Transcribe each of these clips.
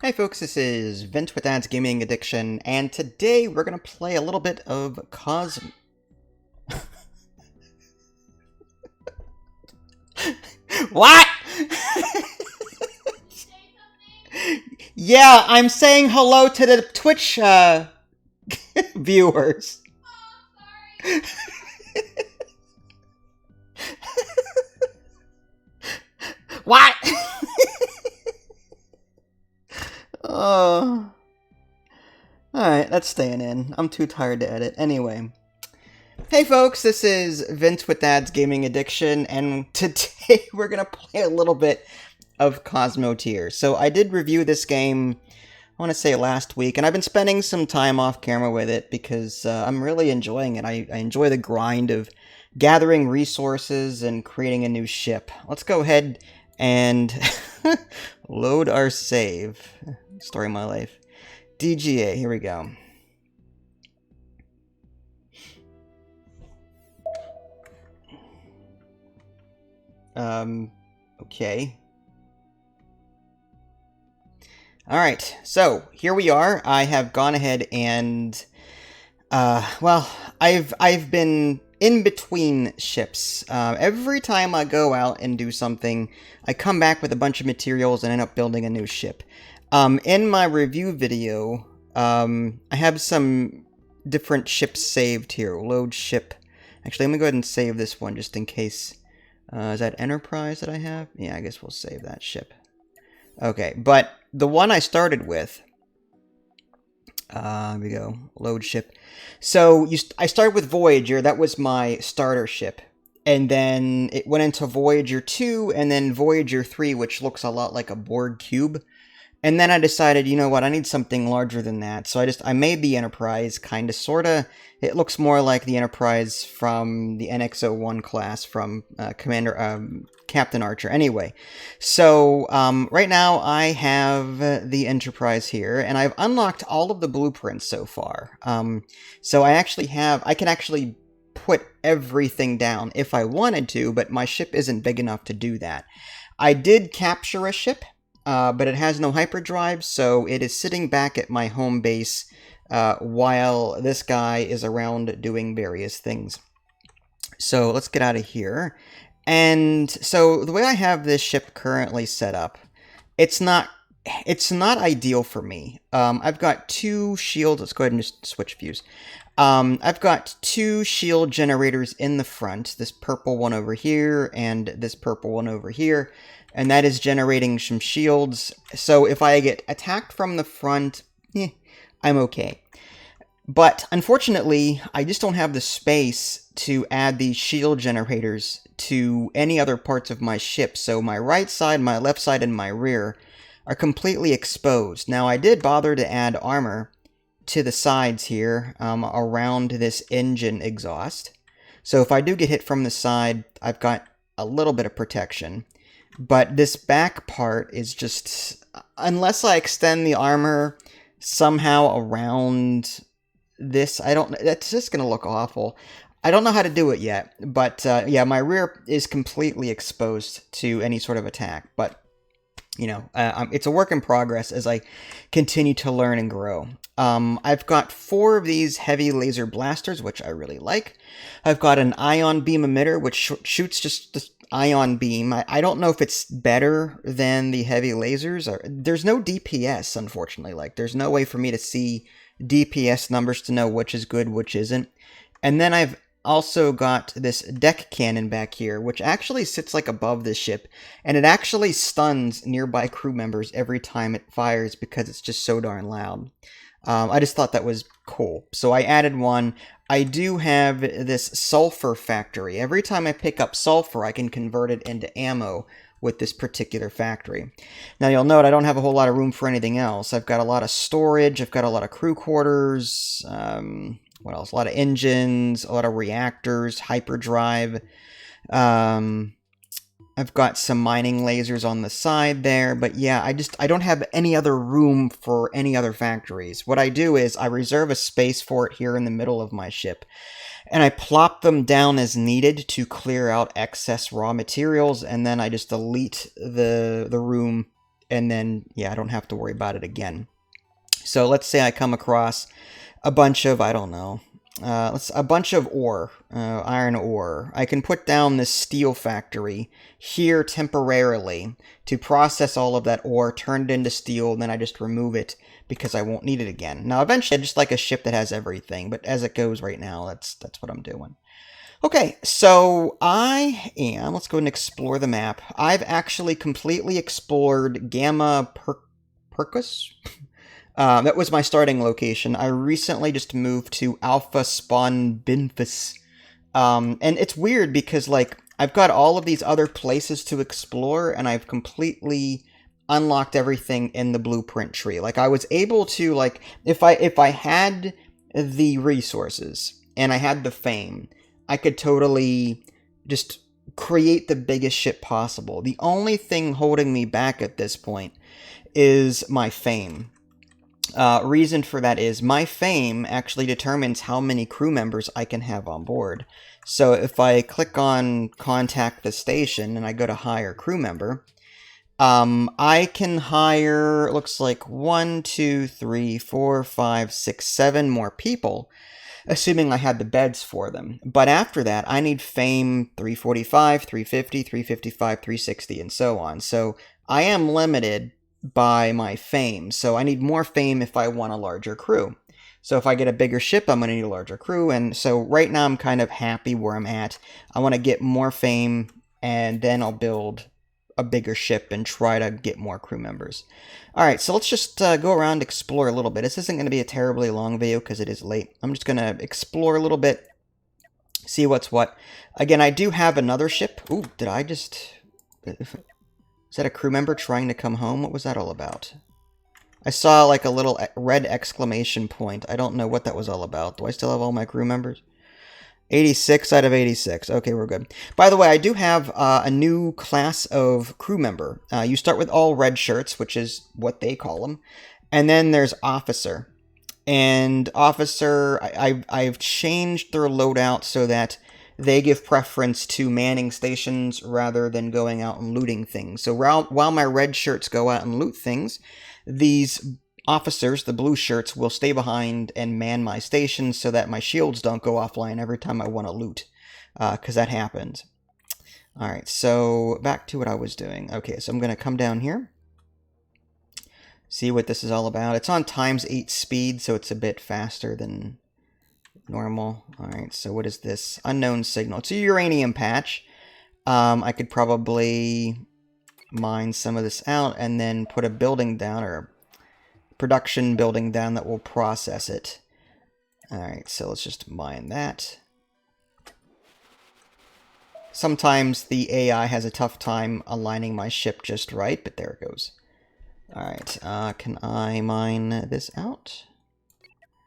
Hey folks, this is Vint with Dad's Gaming Addiction, and today we're gonna play a little bit of What? Yeah, I'm saying hello to the Twitch viewers. What? Oh. Alright, that's staying in. I'm too tired to edit. Anyway. Hey folks, this is Vince with Dad's Gaming Addiction, and today we're gonna play a little bit of Cosmoteer. So I did review this game, I want to say last week, and I've been spending some time off camera with it because I'm really enjoying it. I enjoy the grind of gathering resources and creating a new ship. Let's go ahead and load our save. Story of my life. DGA, here we go. Okay. Alright, so here we are. I have gone ahead and, well, I've been in between ships. Every time I go out and do something, I come back with a bunch of materials and end up building a new ship. In my review video, I have some different ships saved here. Load ship. Actually, let me go ahead and save this one just in case. Is that Enterprise that I have? Yeah, I guess we'll save that ship. Okay, but the one I started with, here we go, load ship. So I started with Voyager, that was my starter ship. And then it went into Voyager 2, and then Voyager 3, which looks a lot like a Borg cube. And then I decided, you know what, I need something larger than that. So I made the Enterprise, kinda, sorta. It looks more like the Enterprise from the NX-01 class from Captain Archer. Anyway, so right now I have the Enterprise here, and I've unlocked all of the blueprints so far. So I can actually put everything down if I wanted to, but my ship isn't big enough to do that. I did capture a ship. But it has no hyperdrive, so it is sitting back at my home base while this guy is around doing various things. So let's get out of here. And so the way I have this ship currently set up, it's not ideal for me. I've got two shields. Let's go ahead and just switch views. I've got two shield generators in the front, this purple one over here and this purple one over here. And that is generating some shields. So if I get attacked from the front, I'm okay. But unfortunately, I just don't have the space to add these shield generators to any other parts of my ship. So my right side, my left side, and my rear are completely exposed. Now, I did bother to add armor to the sides here around this engine exhaust. So if I do get hit from the side, I've got a little bit of protection. But this back part is just, unless I extend the armor somehow around this, that's just going to look awful. I don't know how to do it yet, but yeah, my rear is completely exposed to any sort of attack. But, you know, it's a work in progress as I continue to learn and grow. I've got 4 of these heavy laser blasters, which I really like. I've got an ion beam emitter, which shoots just this ion beam. I don't know if it's better than the heavy lasers. There's no DPS, unfortunately. Like, there's no way for me to see DPS numbers to know which is good, which isn't. And then I've also got this deck cannon back here, which actually sits like above this ship, and it actually stuns nearby crew members every time it fires because it's just so darn loud. I just thought that was cool, so I added one. I do have this sulfur factory. Every time I pick up sulfur, I can convert it into ammo with this particular factory. Now, you'll note I don't have a whole lot of room for anything else. I've got a lot of storage, I've got a lot of crew quarters, what else? A lot of engines, a lot of reactors, hyperdrive. I've got some mining lasers on the side there, but yeah, I don't have any other room for any other factories. What I do is I reserve a space for it here in the middle of my ship, and I plop them down as needed to clear out excess raw materials, and then I just delete the room and then, yeah, I don't have to worry about it again. So let's say I come across a bunch of, I don't know, a bunch of ore, iron ore. I can put down this steel factory here temporarily to process all of that ore, turn it into steel, and then I just remove it because I won't need it again. Now, eventually, I'd just like a ship that has everything, but as it goes right now, that's what I'm doing. Okay, so let's go and explore the map. I've actually completely explored Gamma Percus. That was my starting location. I recently just moved to Alpha Spawn Binfus. And it's weird because, like, I've got all of these other places to explore, and I've completely unlocked everything in the blueprint tree. Like, I was able to, like, if I had the resources and I had the fame, I could totally just create the biggest ship possible. The only thing holding me back at this point is my fame. Reason for that is my fame actually determines how many crew members I can have on board. So if I click on contact the station and I go to hire crew member, I can hire, it looks like 1, 2, 3, 4, 5, 6, 7 more people, assuming I had the beds for them. But after that, I need fame 345, 350, 355, 360, and so on. So I am limited by my fame. So I need more fame if I want a larger crew. So if I get a bigger ship, I'm going to need a larger crew. And so right now I'm kind of happy where I'm at. I want to get more fame, and then I'll build a bigger ship and try to get more crew members. Alright, so let's just go around and explore a little bit. This isn't going to be a terribly long video because it is late. I'm just going to explore a little bit, see what's what. Again, I do have another ship. Ooh, did I just... Is that a crew member trying to come home? What was that all about? I saw like a little red exclamation point. I don't know what that was all about. Do I still have all my crew members? 86 out of 86. Okay, we're good. By the way, I do have a new class of crew member. You start with all red shirts, which is what they call them. And then there's officer. And officer, I've changed their loadout so that they give preference to manning stations rather than going out and looting things. So while my red shirts go out and loot things, these officers, the blue shirts, will stay behind and man my stations so that my shields don't go offline every time I want to loot, because that happens. Alright, so back to what I was doing. Okay, so I'm going to come down here, see what this is all about. It's on ×8 speed, so it's a bit faster than normal. Alright, so what is this? Unknown signal. It's a uranium patch. I could probably mine some of this out and then put a building down, or production building down, that will process it. Alright, so let's just mine that. Sometimes the AI has a tough time aligning my ship just right, but there it goes. Alright, can I mine this out?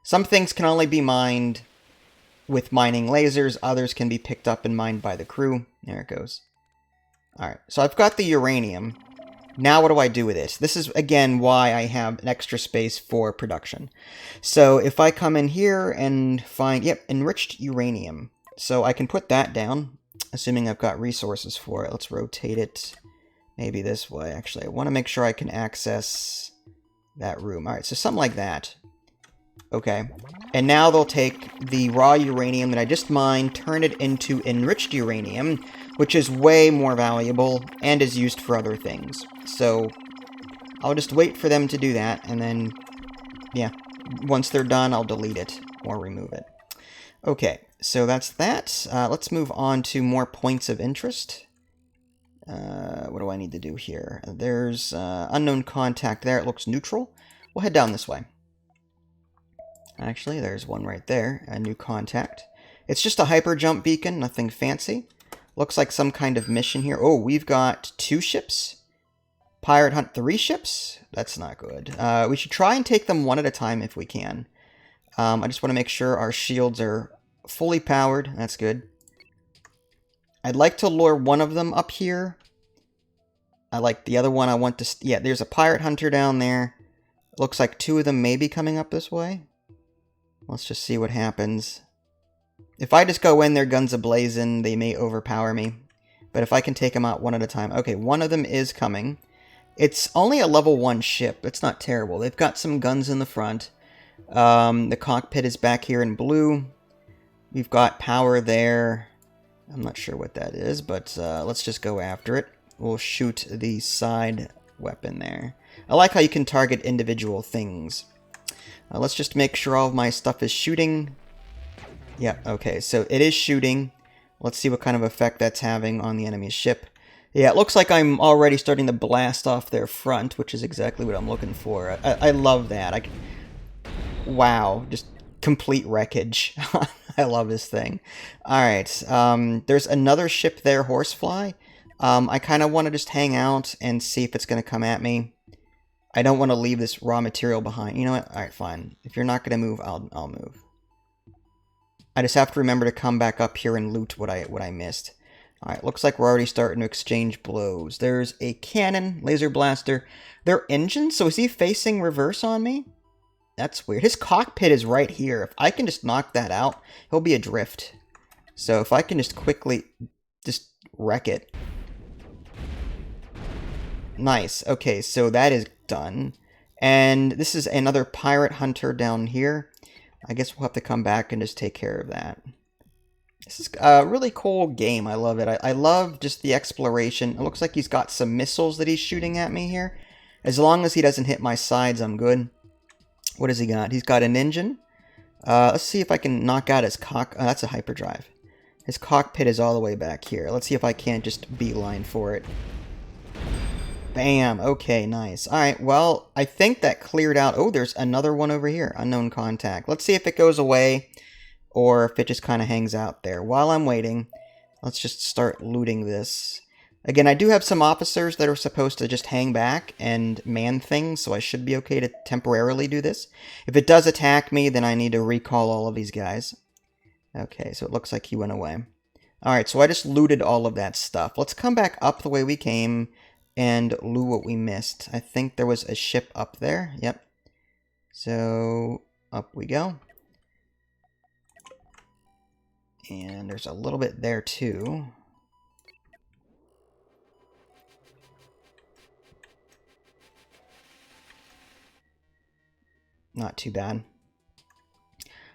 Some things can only be mined with mining lasers, others can be picked up and mined by the crew. There it goes. Alright, so I've got the uranium. Now what do I do with this? This is, again, why I have an extra space for production. So if I come in here and find, yep, enriched uranium. So I can put that down, assuming I've got resources for it. Let's rotate it maybe this way. Actually, I want to make sure I can access that room. Alright, so something like that. Okay. And now they'll take the raw uranium that I just mined, turn it into enriched uranium, which is way more valuable and is used for other things. So I'll just wait for them to do that, and then, yeah, once they're done, I'll delete it or remove it. Okay, so that's that. Let's move on to more points of interest. What do I need to do here? There's unknown contact there. It looks neutral. We'll head down this way. Actually, there's one right there. A new contact. It's just a hyper jump beacon, nothing fancy. Looks like some kind of mission here. Oh, we've got 2 ships. Pirate Hunt 3 ships? That's not good. We should try and take them one at a time if we can. I just want to make sure our shields are fully powered. That's good. I'd like to lure one of them up here. I like the other one. I want to... Yeah, there's a Pirate Hunter down there. Looks like 2 of them may be coming up this way. Let's just see what happens. If I just go in there guns a-blazing, they may overpower me. But if I can take them out one at a time... Okay, one of them is coming. It's only a level 1 ship. It's not terrible. They've got some guns in the front. The cockpit is back here in blue. We've got power there. I'm not sure what that is, but let's just go after it. We'll shoot the side weapon there. I like how you can target individual things. Let's just make sure all of my stuff is shooting. Yeah, okay, so it is shooting. Let's see what kind of effect that's having on the enemy's ship. Yeah, it looks like I'm already starting to blast off their front, which is exactly what I'm looking for. I love that. Wow, just complete wreckage. I love this thing. Alright, there's another ship there, Horsefly. I kind of want to just hang out and see if it's going to come at me. I don't want to leave this raw material behind. You know what? Alright, fine. If you're not going to move, I'll move. I just have to remember to come back up here and loot what I missed. Alright, looks like we're already starting to exchange blows. There's a cannon, laser blaster. Their engine? So is he facing reverse on me? That's weird. His cockpit is right here. If I can just knock that out, he'll be adrift. So if I can just quickly just wreck it. Nice. Okay, so that is done. And this is another pirate hunter down here. I guess we'll have to come back and just take care of that. This is a really cool game. I love it. I love just the exploration. It looks like he's got some missiles that he's shooting at me here. As long as he doesn't hit my sides, I'm good. What has he got? He's got an engine. Let's see if I can knock out his that's a hyperdrive. His cockpit is all the way back here. Let's see if I can't just beeline for it. Bam. Okay, nice. Alright, well, I think that cleared out. Oh, there's another one over here. Unknown contact. Let's see if it goes away or if it just kind of hangs out there. While I'm waiting, let's just start looting this. Again, I do have some officers that are supposed to just hang back and man things, so I should be okay to temporarily do this. If it does attack me, then I need to recall all of these guys. Okay, so it looks like he went away. Alright, so I just looted all of that stuff. Let's come back up the way we came and loot what we missed. I think there was a ship up there. Yep. So, up we go. And there's a little bit there too. Not too bad.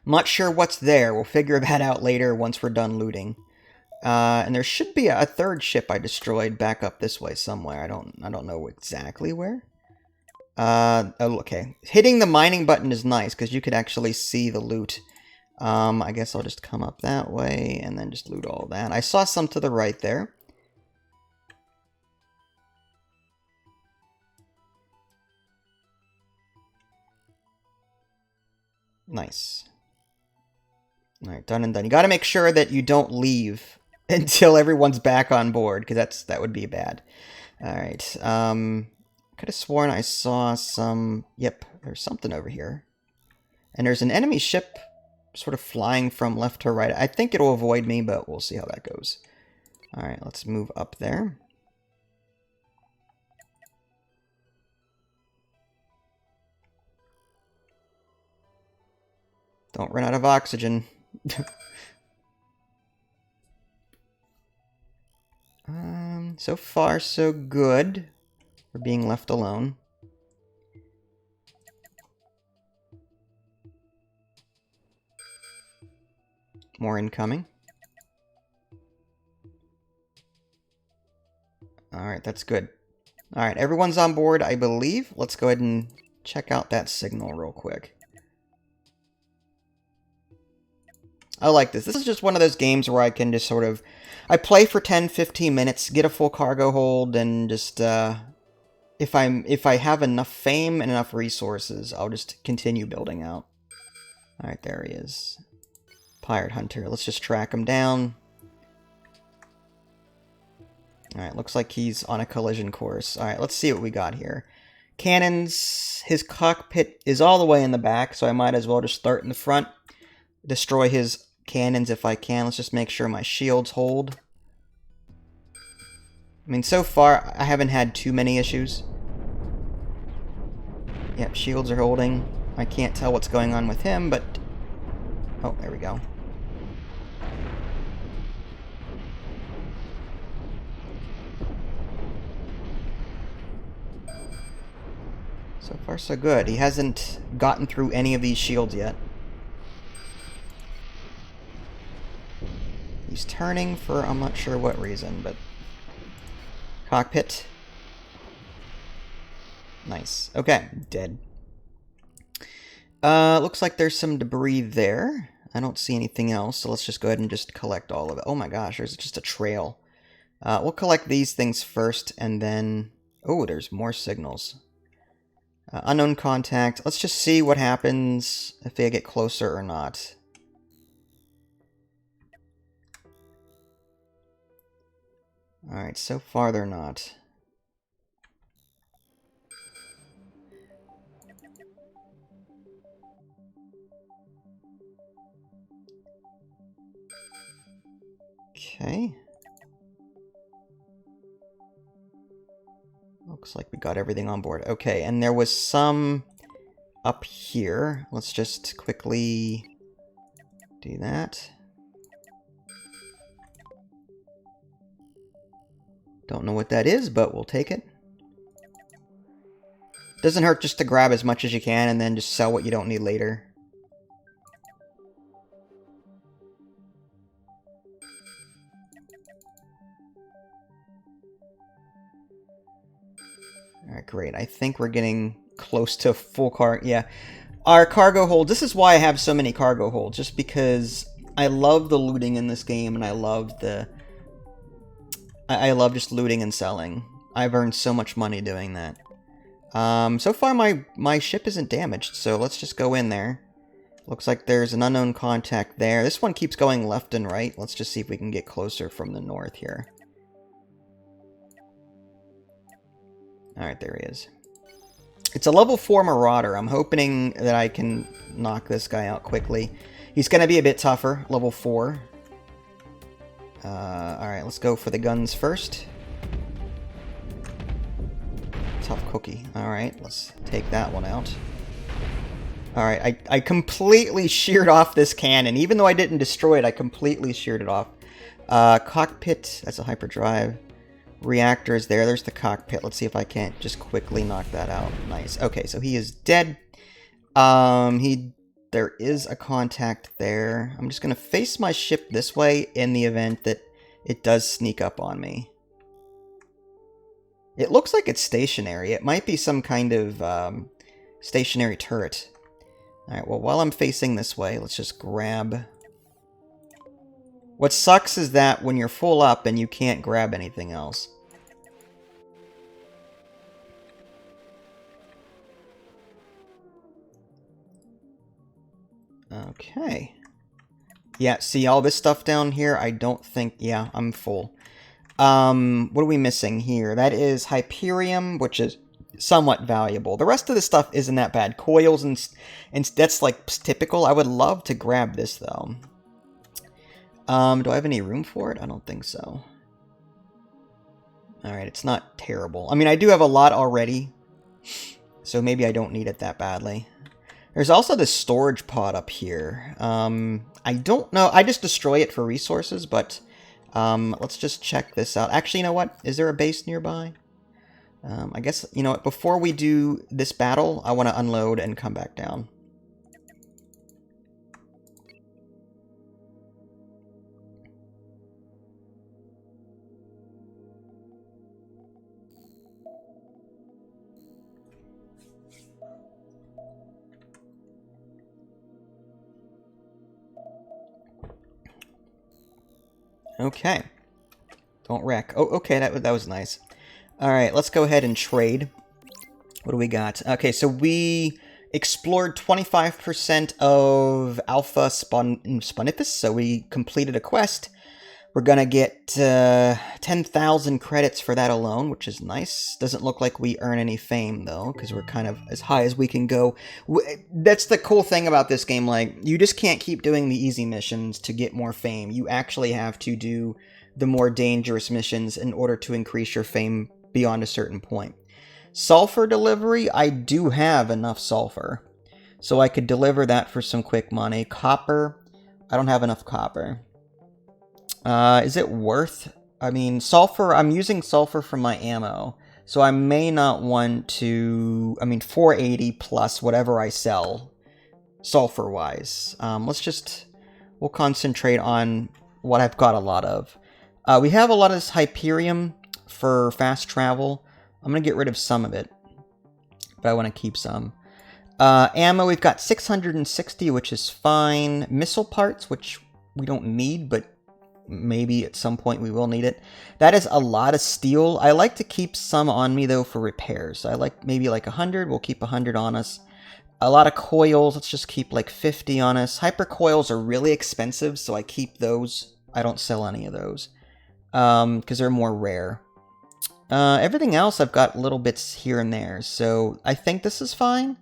I'm not sure what's there. We'll figure that out later once we're done looting. And there should be a third ship I destroyed back up this way somewhere. I don't know exactly where. Oh, okay. Hitting the mining button is nice because you could actually see the loot. I guess I'll just come up that way and then just loot all that. I saw some to the right there. Nice. Alright, done and done. You gotta make sure that you don't leave until everyone's back on board, because that would be bad. Alright, could have sworn I saw some... Yep, there's something over here. And there's an enemy ship sort of flying from left to right. I think it'll avoid me, but we'll see how that goes. Alright, let's move up there. Don't run out of oxygen. So far, so good. We're being left alone. More incoming. Alright, that's good. Alright, everyone's on board, I believe. Let's go ahead and check out that signal real quick. I like this. This is just one of those games where I can just sort of... I play for 10-15 minutes, get a full cargo hold, and just... if I have enough fame and enough resources, I'll just continue building out. Alright, there he is. Pirate Hunter. Let's just track him down. Alright, looks like he's on a collision course. Alright, let's see what we got here. Cannons. His cockpit is all the way in the back, so I might as well just start in the front. Destroy his cannons if I can. Let's just make sure my shields hold. I mean, so far, I haven't had too many issues. Yep, shields are holding. I can't tell what's going on with him, but... Oh, there we go. So far, so good. He hasn't gotten through any of these shields yet. He's turning for I'm not sure what reason, but... Cockpit. Nice. Okay, dead. Looks like there's some debris there. I don't see anything else, so let's just go ahead and just collect all of it. Oh my gosh, there's just a trail. We'll collect these things first, and then... Oh, there's more signals. Unknown contact. Let's just see what happens if they get closer or not. Alright, so far they're not. Okay. Looks like we got everything on board. Okay, and there was some up here. Let's just quickly do that. Don't know what that is, but we'll take it. Doesn't hurt just to grab as much as you can and then just sell what you don't need later. Alright, great. I think we're getting close to full cargo. Yeah. Our cargo hold. This is why I have so many cargo holds. Just because I love the looting in this game and I love the... I love just looting and selling. I've earned so much money doing that. So far my ship isn't damaged, so let's just go in there. Looks like there's an unknown contact there. This one keeps going left and right. Let's just see if we can get closer from the north here. Alright, there he is. It's a level 4 Marauder. I'm hoping that I can knock this guy out quickly. He's going to be a bit tougher, level 4. Alright, let's go for the guns first. Tough cookie. Alright, let's take that one out. Alright, I completely sheared off this cannon. Even though I didn't destroy it, I completely sheared it off. Cockpit, that's a hyperdrive. Reactor is there. There's the cockpit. Let's see if I can't just quickly knock that out. Nice. Okay, so he is dead. There is a contact there. I'm just going to face my ship this way in the event that it does sneak up on me. It looks like it's stationary. It might be some kind of stationary turret. Alright, well, while I'm facing this way, let's just grab... What sucks is that when you're full up and you can't grab anything else. Okay. Yeah, see all this stuff down here? I don't think... Yeah, I'm full. What are we missing here? That is Hyperium, which is somewhat valuable. The rest of the stuff isn't that bad. Coils and that's like typical. I would love to grab this, though. Do I have any room for it? I don't think so. Alright, it's not terrible. I mean, I do have a lot already, so maybe I don't need it that badly. There's also this storage pod up here. I don't know. I just destroy it for resources, but let's just check this out. Actually, you know what? Is there a base nearby? I guess, you know what? Before we do this battle, I want to unload and come back down. Okay. Don't wreck. Oh, okay, that was nice. Alright, let's go ahead and trade. What do we got? Okay, so we explored 25% of Alpha Sponitus, so we completed a quest. We're gonna get 10,000 credits for that alone, which is nice. Doesn't look like we earn any fame, though, because we're kind of as high as we can go. That's the cool thing about this game. Like, you just can't keep doing the easy missions to get more fame. You actually have to do the more dangerous missions in order to increase your fame beyond a certain point. Sulfur delivery, I do have enough sulfur, so I could deliver that for some quick money. Copper, I don't have enough copper. Is it worth... I mean, sulfur... I'm using sulfur for my ammo. So I may not want to... I mean, 480 plus whatever I sell, sulfur-wise. We'll concentrate on what I've got a lot of. We have a lot of this Hyperium for fast travel. I'm going to get rid of some of it, but I want to keep some. Ammo, we've got 660, which is fine. Missile parts, which we don't need, but maybe at some point we will need it. That is a lot of steel. I like to keep some on me, though, for repairs. I like maybe like 100. We'll keep 100 on us. A lot of coils. Let's just keep like 50 on us. Hyper coils are really expensive, so I keep those. I don't sell any of those because they're more rare. Everything else I've got little bits here and there, so I think this is fine.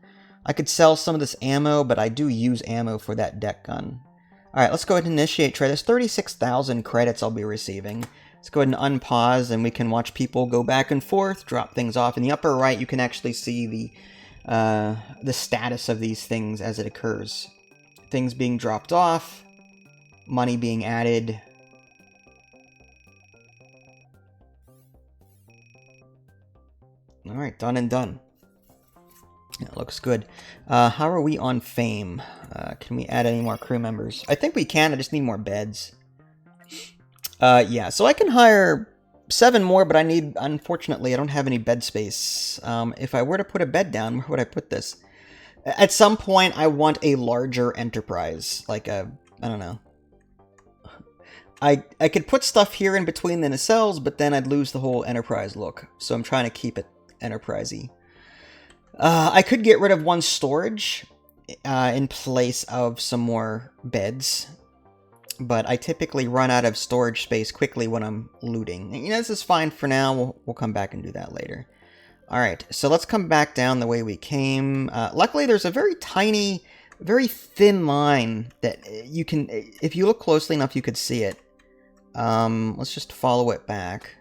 I could sell some of this ammo, but I do use ammo for that deck gun. Alright, let's go ahead and initiate trade. There's 36,000 credits I'll be receiving. Let's go ahead and unpause, and we can watch people go back and forth, drop things off. In the upper right, you can actually see the status of these things as it occurs. Things being dropped off, money being added. Alright, done and done. That looks good. How are we on fame? Can we add any more crew members? I think we can, I just need more beds. Yeah, so I can hire 7 more, but unfortunately, I don't have any bed space. If I were to put a bed down, where would I put this? At some point, I want a larger enterprise. Like I don't know. I could put stuff here in between the nacelles, but then I'd lose the whole enterprise look. So I'm trying to keep it enterprisey. I could get rid of 1 storage in place of some more beds, but I typically run out of storage space quickly when I'm looting. You know, this is fine for now. We'll come back and do that later. Alright, so let's come back down the way we came. Luckily, there's a very tiny, very thin line that you can, if you look closely enough, you could see it. Let's just follow it back.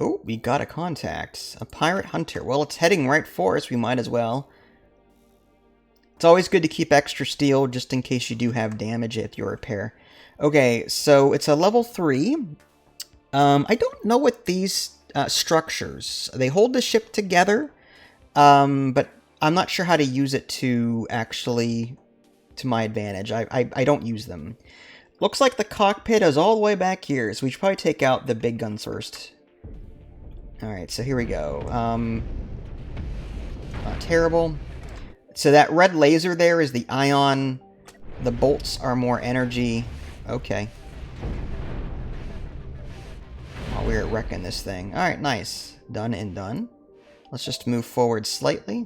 Oh, we got a contact. A pirate hunter. Well, it's heading right for us. We might as well. It's always good to keep extra steel just in case you do have damage at your repair. Okay, so it's a level 3. I don't know what these structures... They hold the ship together, but I'm not sure how to use it to actually... to my advantage. I don't use them. Looks like the cockpit is all the way back here, so we should probably take out the big guns first. Alright, so here we go. Not terrible. So that red laser there is the ion. The bolts are more energy. Okay. While we're wrecking this thing. Alright, nice. Done and done. Let's just move forward slightly.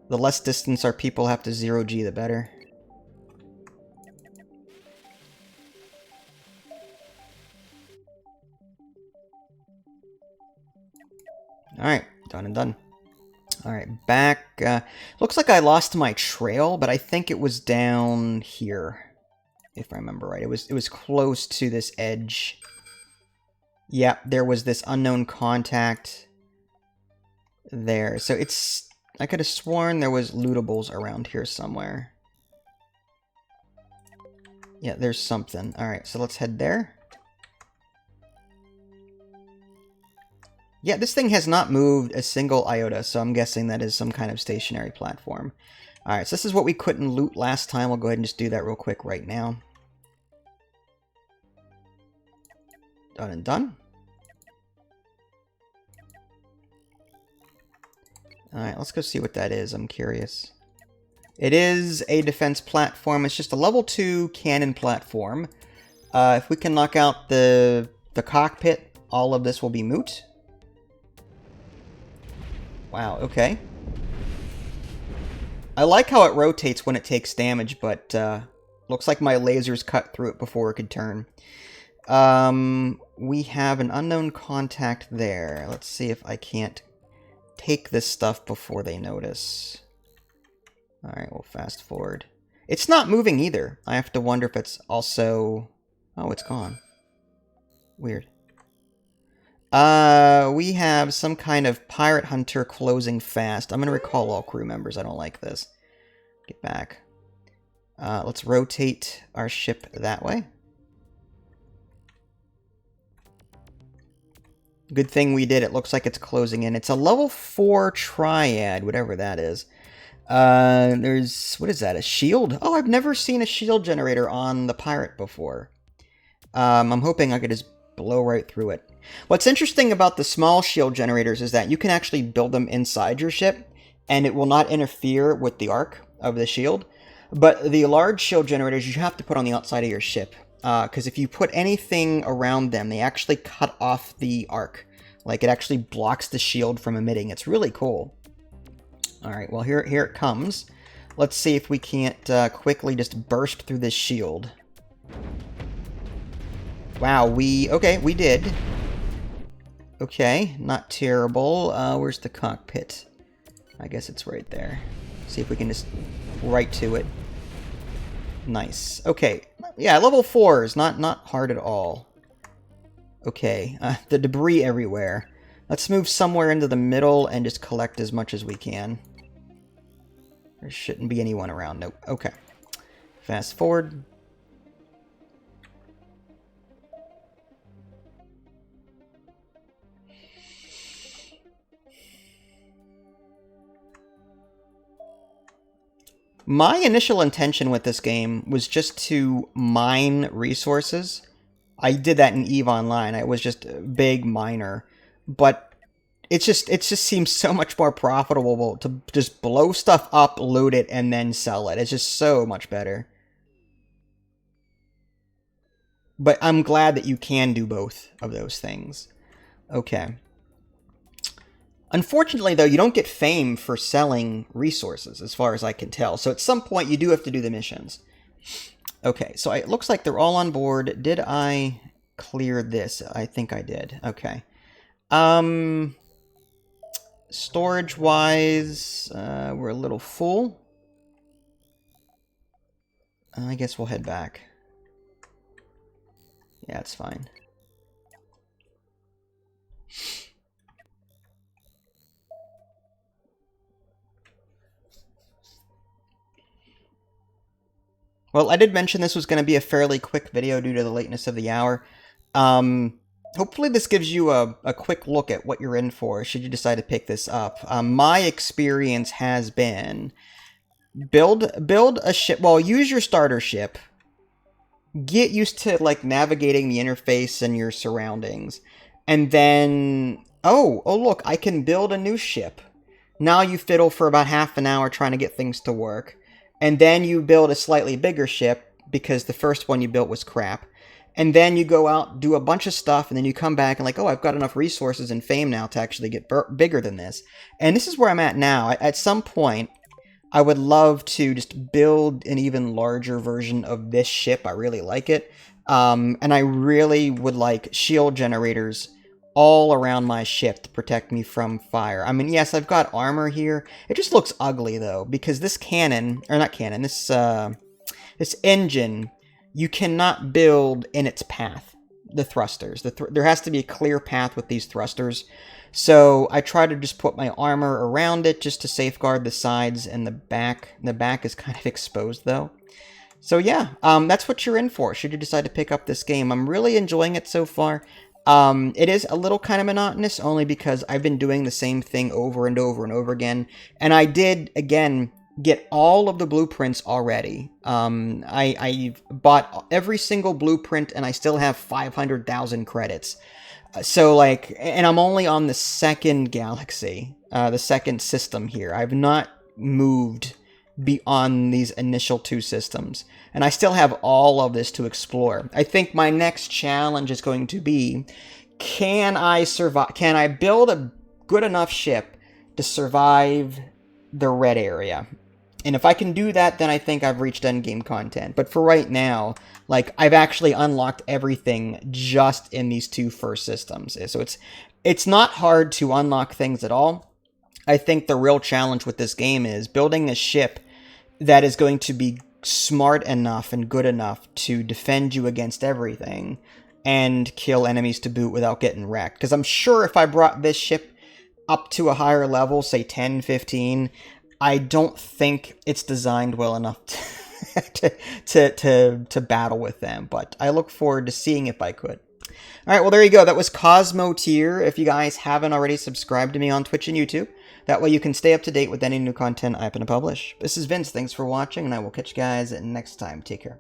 The less distance our people have to 0G, the better. Alright, done and done. Alright, back. Looks like I lost my trail, but I think it was down here. If I remember right. It was close to this edge. Yeah, there was this unknown contact there. So it's... I could have sworn there was lootables around here somewhere. Yeah, there's something. Alright, so let's head there. Yeah, this thing has not moved a single iota, so I'm guessing that is some kind of stationary platform. Alright, so this is what we couldn't loot last time. We'll go ahead and just do that real quick right now. Done and done. Alright, let's go see what that is. I'm curious. It is a defense platform. It's just a level 2 cannon platform. If we can knock out the cockpit, all of this will be moot. Wow, okay. I like how it rotates when it takes damage, but looks like my lasers cut through it before it could turn. We have an unknown contact there. Let's see if I can't take this stuff before they notice. Alright, we'll fast forward. It's not moving either. I have to wonder if it's also... Oh, it's gone. Weird. We have some kind of pirate hunter closing fast. I'm going to recall all crew members. I don't like this. Get back. Let's rotate our ship that way. Good thing we did. It looks like it's closing in. It's a level 4 triad, whatever that is. There's... what is that? A shield? Oh, I've never seen a shield generator on the pirate before. I'm hoping I could just blow right through it. What's interesting about the small shield generators is that you can actually build them inside your ship, and it will not interfere with the arc of the shield. But the large shield generators you have to put on the outside of your ship, because if you put anything around them, they actually cut off the arc. Like, it actually blocks the shield from emitting. It's really cool. Alright, well, here it comes. Let's see if we can't quickly just burst through this shield. Wow, okay, we did. Okay, not terrible. Where's the cockpit? I guess it's right there. See if we can just right to it. Nice. Okay, yeah, level 4 is not hard at all. Okay, the debris everywhere. Let's move somewhere into the middle and just collect as much as we can. There shouldn't be anyone around. Nope. Okay. Fast forward. My initial intention with this game was just to mine resources. I did that in EVE Online. I was just a big miner. But it just seems so much more profitable to just blow stuff up, load it, and then sell it. It's just so much better. But I'm glad that you can do both of those things. Okay. Unfortunately, though, you don't get fame for selling resources, as far as I can tell. So at some point, you do have to do the missions. Okay, so it looks like they're all on board. Did I clear this? I think I did. Okay. Storage-wise, we're a little full. I guess we'll head back. Yeah, it's fine. Well, I did mention this was going to be a fairly quick video due to the lateness of the hour. Hopefully this gives you a quick look at what you're in for, should you decide to pick this up. My experience has been, build a ship, well, use your starter ship, get used to, like, navigating the interface and your surroundings, and then, oh, look, I can build a new ship. Now you fiddle for about half an hour trying to get things to work. And then you build a slightly bigger ship, because the first one you built was crap. And then you go out, do a bunch of stuff, and then you come back and like, oh, I've got enough resources and fame now to actually get bigger than this. And this is where I'm at now. At some point, I would love to just build an even larger version of this ship. I really like it. And I really would like shield generators all around my ship to protect me from fire. I mean, yes, I've got armor here. It just looks ugly, though, because this cannon, or not cannon, this engine, you cannot build in its path, the thrusters. There has to be a clear path with these thrusters. So I try to just put my armor around it just to safeguard the sides and the back. The back is kind of exposed, though. So yeah, that's what you're in for, should you decide to pick up this game. I'm really enjoying it so far. It is a little kind of monotonous, only because I've been doing the same thing over and over and over again. And I did, again, get all of the blueprints already. I've bought every single blueprint, and I still have 500,000 credits. So, like, and I'm only on the second galaxy, the second system here. I've not moved beyond these initial 2 systems. And I still have all of this to explore. I think my next challenge is going to be, can I survive? Can I build a good enough ship to survive the red area? And if I can do that, then I think I've reached endgame content. But for right now, like, I've actually unlocked everything just in these 2 first systems. So it's not hard to unlock things at all. I think the real challenge with this game is building a ship that is going to be smart enough and good enough to defend you against everything, and kill enemies to boot without getting wrecked. Because I'm sure if I brought this ship up to a higher level, say 10, 15, I don't think it's designed well enough to battle with them. But I look forward to seeing if I could. All right, well, there you go. That was Cosmoteer. If you guys haven't already, subscribed to me on Twitch and YouTube. That way you can stay up to date with any new content I happen to publish. This is Vince. Thanks for watching, and I will catch you guys next time. Take care.